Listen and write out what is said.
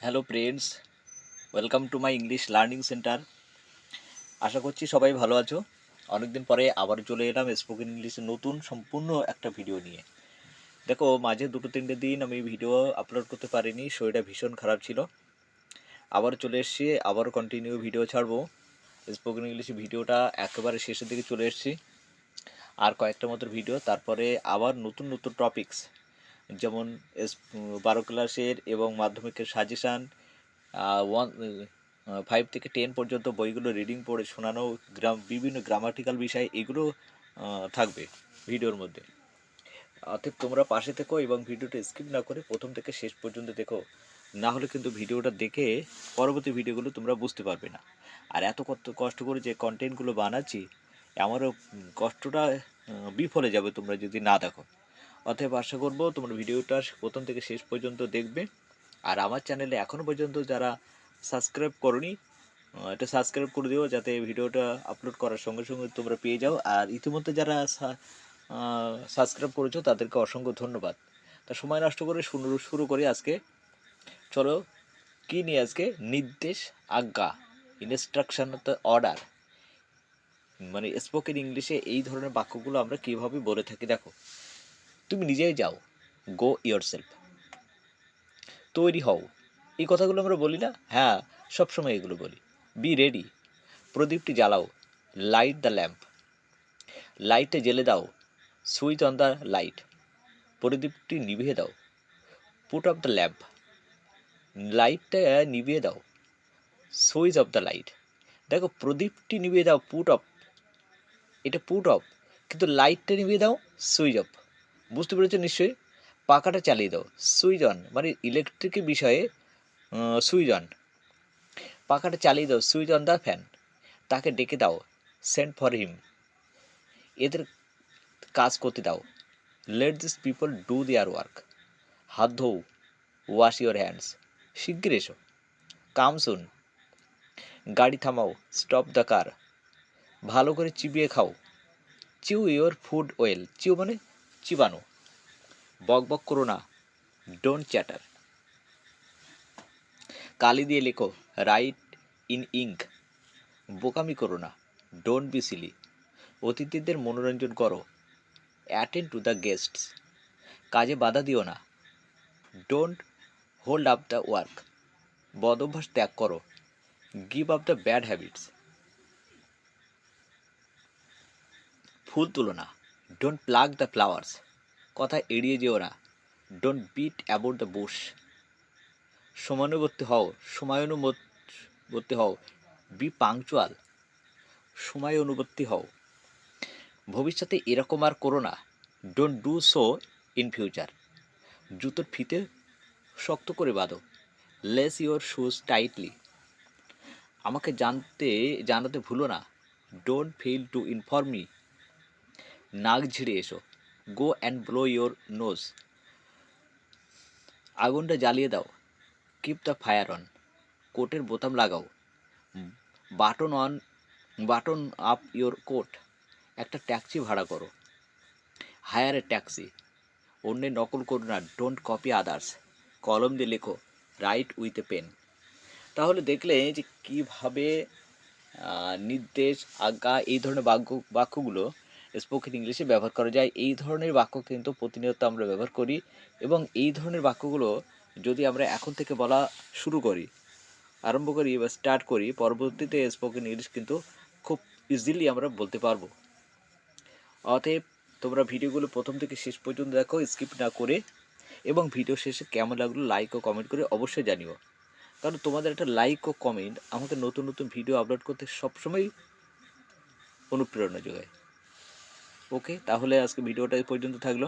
Hello friends, welcome to my English learning centre. আশা করছি সবাই ভালো আছো। অনেকদিন পরে আবার চলে এলাম স্পোকেন ইংলিশের নতুন সম্পূর্ণ একটা ভিডিও নিয়ে। দেখো, মাঝে দুটো তিনটে দিন আমি ভিডিও আপলোড করতে পারিনি, শরীরটা ভীষণ খারাপ ছিল। আবার চলে এসেছি, আবার কন্টিনিউ ভিডিও ছাড়বো। স্পোকেন ইংলিশ ভিডিওটা একেবারে শেষের দিকে চলে এসেছি। আর কয়েকটা মতো ভিডিও, তারপরে আবার নতুন নতুন টপিকস, যেমন 12 ক্লাসের এবং মাধ্যমিকের সাজেশান, 5 থেকে 10 পর্যন্ত বইগুলো রিডিং পড়ে শোনানো, বিভিন্ন গ্রামাটিক্যাল বিষয়, এগুলো থাকবে ভিডিওর মধ্যে। অতএব তোমরা পাশে থেকো এবং ভিডিওটা স্কিপ না করে প্রথম থেকে শেষ পর্যন্ত দেখো, না হলে কিন্তু ভিডিওটা দেখে পরবর্তী ভিডিওগুলো তোমরা বুঝতে পারবে না। আর এত কষ্ট করে যে কন্টেন্টগুলো বানাচ্ছি, আমারও কষ্টটা বিফলে যাবে তোমরা যদি না দেখো। অতএব আশা করবো তোমরা ভিডিওটা প্রথম থেকে শেষ পর্যন্ত দেখবে। আর আমার চ্যানেলে এখনও পর্যন্ত যারা সাবস্ক্রাইব করোনি, এটা সাবস্ক্রাইব করে দিও, যাতে ভিডিওটা আপলোড করার সঙ্গে সঙ্গে তোমরা পেয়ে যাও। আর ইতিমধ্যে যারা সাবস্ক্রাইব করেছো তাদেরকে অসংখ্য ধন্যবাদ। তা সময় নষ্ট করে শুরু করি আজকে। চলো, কী নিয়ে আজকে? নির্দেশ, আজ্ঞা, ইনস্ট্রাকশন, অর্ডার। মানে স্পোকেন ইংলিশে এই ধরনের বাক্যগুলো আমরা কীভাবে বলে থাকি দেখো। তুমি নিজেই যাও, গো ইয়োরসেলফ। তৈরি হও, এই কথাগুলো আমরা বলি না? হ্যাঁ, সবসময় এগুলো বলি। বি রেডি, প্রদীপটি জ্বালাও, লাইট দ্য ল্যাম্প। লাইটটা জ্বেলে দাও, সুইচ অন দ্য লাইট। প্রদীপটি নিভিয়ে দাও, পুট অফ দ্য ল্যাম্প। লাইটটা নিভিয়ে দাও, সুইচ অফ দ্য লাইট। দেখো, প্রদীপটি নিভিয়ে দাও, পুট অফ, এটা পুট অফ, কিন্তু লাইটটা নিভিয়ে দাও, সুইচ অফ। বুঝতে পেরেছো নিশ্চয়ই? পাখাটা চালিয়ে দাও, সুইচ অন, মানে ইলেকট্রিকের বিষয়ে সুইচ অন। পাখাটা চালিয়ে দাও, সুইচ অন দ্য ফ্যান। তাকে ডেকে দাও, সেন্ড ফর হিম। এদের কাজ করতে দাও, let this people do their work. হাত ধোও, ওয়াশ ইউর হ্যান্ডস। শিগগির এসো, কাম সুন। গাড়ি থামাও, স্টপ দ্য কার। ভালো করে চিবিয়ে খাও, চিউ ইউর ফুড ওয়েল। চিউ মানে চিবানো। বক বক করো না, ডোন্ট চ্যাটার। কালি দিয়ে লেখো, রাইট ইন ইঙ্ক। বোকামি করো না, ডোন্ট বি সিলি। অতিথিদের মনোরঞ্জন করো, অ্যাটেন্ড টু দ্য গেস্টস। কাজে বাধা দিও না, don't hold up the work. বদ অভ্যাস ত্যাগ করো, give up the bad habits. ফুল তুলো না, ডোন্ট প্লাগ দ্য ফ্লাওয়ার্স। কথা এড়িয়ে যেও না, don't beat about the bush. সময়ানুবর্তী হও, বি পাংচুয়াল। সময় অনুবর্তী হও, ভবিষ্যতে এরকম আর করো না, don't do so in future. জুতোর ফিতে শক্ত করে বাঁধো, লেস ইউর শুজ টাইটলি। আমাকে জানাতে ভুলো না, don't fail to inform me. নাক ঝিড়ে এসো, go and blow your nose. আগুনটা জ্বালিয়ে দাও, কিপ দ্য ফায়ার অন। কোটের বোতাম লাগাও, button on button up your coat. একটা ট্যাক্সি ভাড়া করো, হায়ার এ ট্যাক্সি। অন্যের নকল করো না, ডোন্ট কপি আদার্স। কলম দিয়ে লেখো, রাইট উইথ এ পেন। তাহলে দেখলে যে কীভাবে নির্দেশ, আজ্ঞা, এই ধরনের বাক্যগুলো স্পোকেন ইংলিশে ব্যবহার করা যায়। এই ধরনের বাক্য কিন্তু প্রতিনিয়ত আমরা ব্যবহার করি, এবং এই ধরনের বাক্যগুলো যদি আমরা এখন থেকে বলা শুরু করি, আরম্ভ করি বা স্টার্ট করি, পরবর্তীতে স্পোকেন ইংলিশ কিন্তু খুব ইজিলি আমরা বলতে পারবো। অতএব তোমরা ভিডিওগুলো প্রথম থেকে শেষ পর্যন্ত দেখো, স্কিপ না করে, এবং ভিডিও শেষে কেমন লাগলো লাইক ও কমেন্ট করে অবশ্যই জানিও। কারণ তোমাদের একটা লাইক ও কমেন্ট আমাকে নতুন নতুন ভিডিও আপলোড করতে সবসময় অনুপ্রেরণা যোগায়। ওকে, তাহলে আজকে ভিডিওটা এই পর্যন্ত থাকলো।